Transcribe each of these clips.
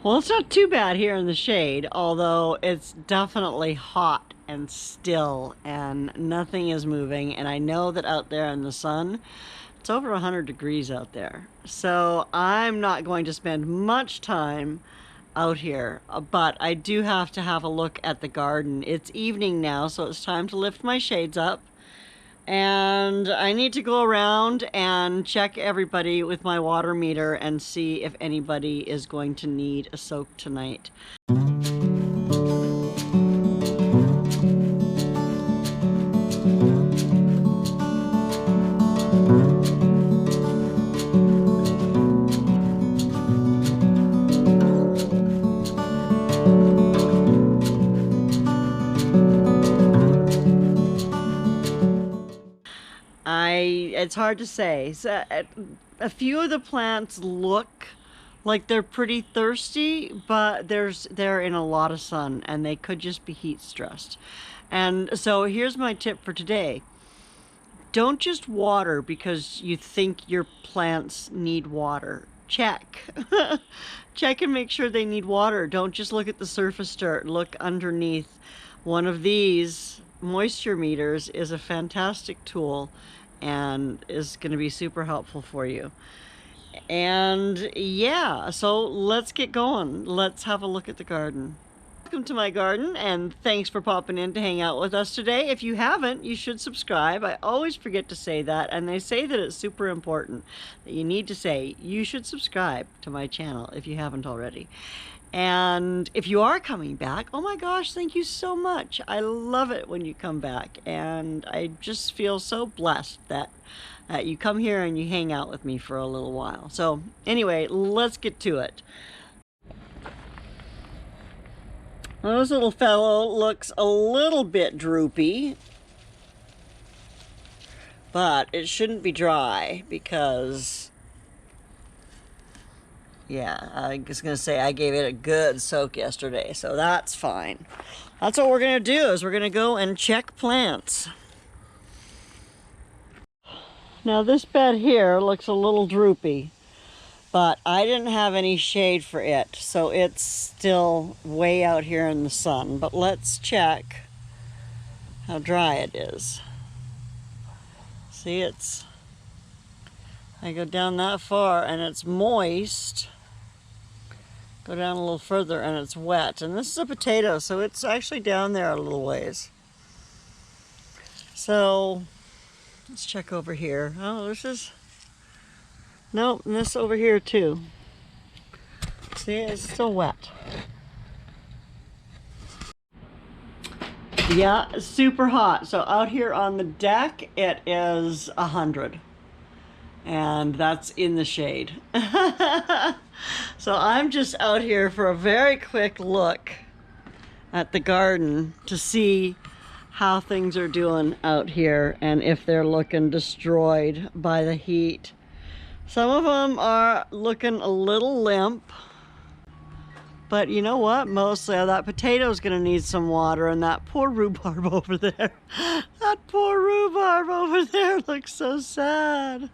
Well, it's not too bad here in the shade, although it's definitely hot and still and nothing is moving. And I know that out there in the sun, it's over 100 degrees out there. So I'm not going to spend much time out here, but I do have to have a look at the garden. It's evening now, so it's time to lift my shades up. And I need to go around and check everybody with my water meter and see if anybody is going to need a soak tonight. It's hard to say. So, a few of the plants look like they're pretty thirsty, but they're in a lot of sun and they could just be heat stressed. And so here's my tip for today. Don't just water because you think your plants need water. Check. Check and make sure they need water. Don't just look at the surface dirt. Look underneath. One of these moisture meters is a fantastic tool and is going to be super helpful for you. And yeah, so let's get going. Let's have a look at the garden. Welcome to my garden, and thanks for popping in to hang out with us today. If you haven't, you should subscribe. I always forget to say that, and they say that it's super important that you need to say you should subscribe to my channel if you haven't already. And if you are coming back, oh my gosh, thank you so much. I love it when you come back, and I just feel so blessed that you come here and you hang out with me for a little while. So anyway, let's get to it. Well, this little fellow looks a little bit droopy, but it shouldn't be dry because, yeah, I was gonna say I gave it a good soak yesterday, so that's fine. That's what we're gonna do, is we're gonna go and check plants. Now this bed here looks a little droopy, but I didn't have any shade for it, so it's still way out here in the sun. But let's check how dry it is. See, I go down that far and it's moist. Go down a little further and it's wet. And this is a potato, so it's actually down there a little ways. So let's check over here. Oh, nope, and this over here too. See, it's still wet. Yeah, it's super hot. So out here on the deck, it is 100. And that's in the shade. So I'm just out here for a very quick look at the garden to see how things are doing out here and if they're looking destroyed by the heat. Some of them are looking a little limp, but you know what? Mostly that potato's gonna need some water, and that poor rhubarb over there. That poor rhubarb over there looks so sad.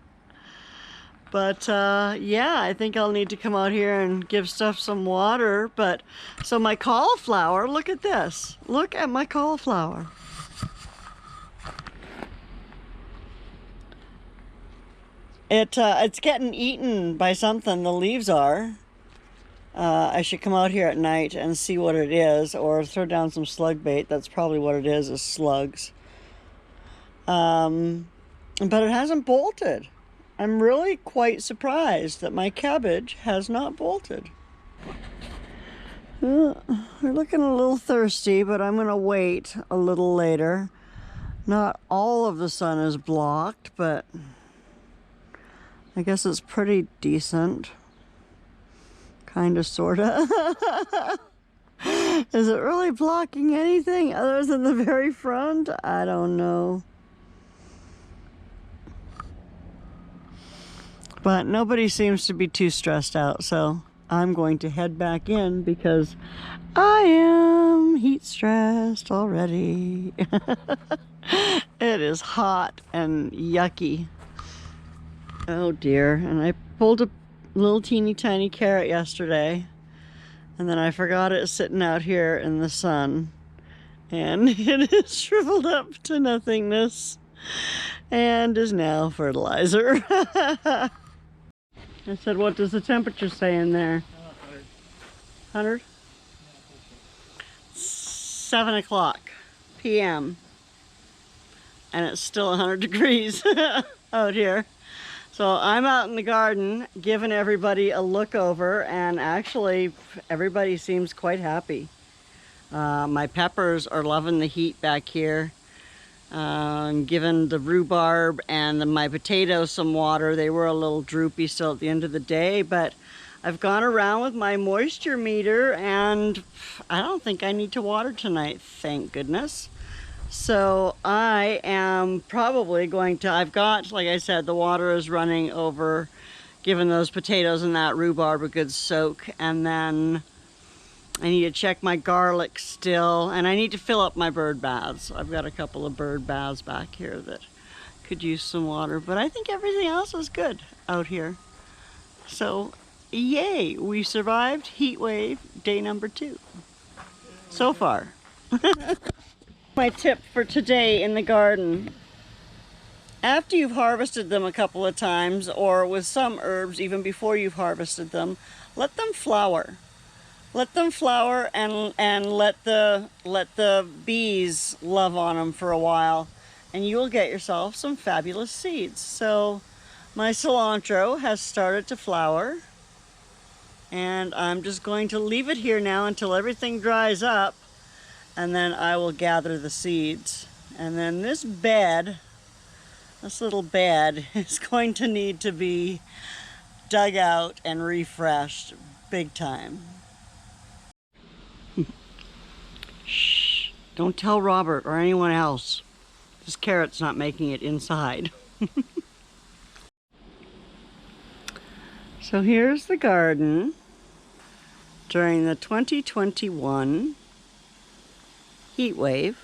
But yeah, I think I'll need to come out here and give stuff some water. But so my cauliflower, look at this. Look at my cauliflower. It's getting eaten by something, the leaves are. I should come out here at night and see what it is, or throw down some slug bait. That's probably what it is slugs. But it hasn't bolted. I'm really quite surprised that my cabbage has not bolted. They're looking a little thirsty, but I'm gonna wait a little later. Not all of the sun is blocked, but I guess it's pretty decent. Kinda, sorta. Is it really blocking anything other than the very front? I don't know. But nobody seems to be too stressed out, so I'm going to head back in because I am heat stressed already. It is hot and yucky. Oh dear. And I pulled a little teeny tiny carrot yesterday And then I forgot it sitting out here in the sun. And it is shriveled up to nothingness and is now fertilizer. I said, what does the temperature say in there? 100? 7 o'clock p.m. and it's still 100 degrees out here. So I'm out in the garden giving everybody a look over, and actually everybody seems quite happy. My peppers are loving the heat back here. I'm giving the rhubarb and my potatoes some water. They were a little droopy still at the end of the day, but I've gone around with my moisture meter and I don't think I need to water tonight, thank goodness. So I am probably going to, I've got, like I said, the water is running over, giving those potatoes and that rhubarb a good soak, and then I need to check my garlic still, and I need to fill up my bird baths. I've got a couple of bird baths back here that could use some water, but I think everything else is good out here. So yay, we survived heat wave day number 2 so far. My tip for today in the garden: after you've harvested them a couple of times, or with some herbs even before you've harvested them, let them flower. Let them flower and let the bees love on them for a while, and you will get yourself some fabulous seeds. So my cilantro has started to flower, and I'm just going to leave it here now until everything dries up, and then I will gather the seeds. And then this bed, this little bed, is going to need to be dug out and refreshed big time. Shh, don't tell Robert or anyone else. This carrot's not making it inside. So here's the garden during the 2021 heat wave,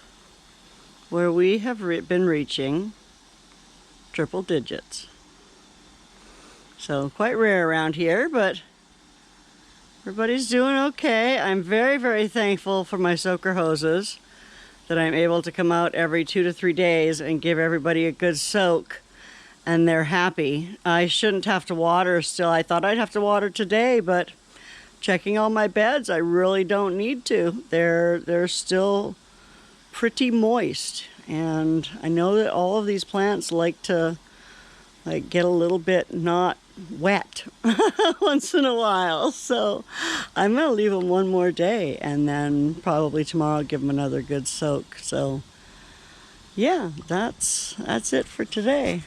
where we have been reaching triple digits. So quite rare around here, but everybody's doing okay. I'm very, very thankful for my soaker hoses, that I'm able to come out every 2 to 3 days and give everybody a good soak, and they're happy. I shouldn't have to water still. I thought I'd have to water today, but checking all my beds, I really don't need to. They're still pretty moist, and I know that all of these plants like to get a little bit not wet once in a while, so I'm gonna leave them one more day, and then probably tomorrow I'll give them another good soak. So yeah, that's it for today.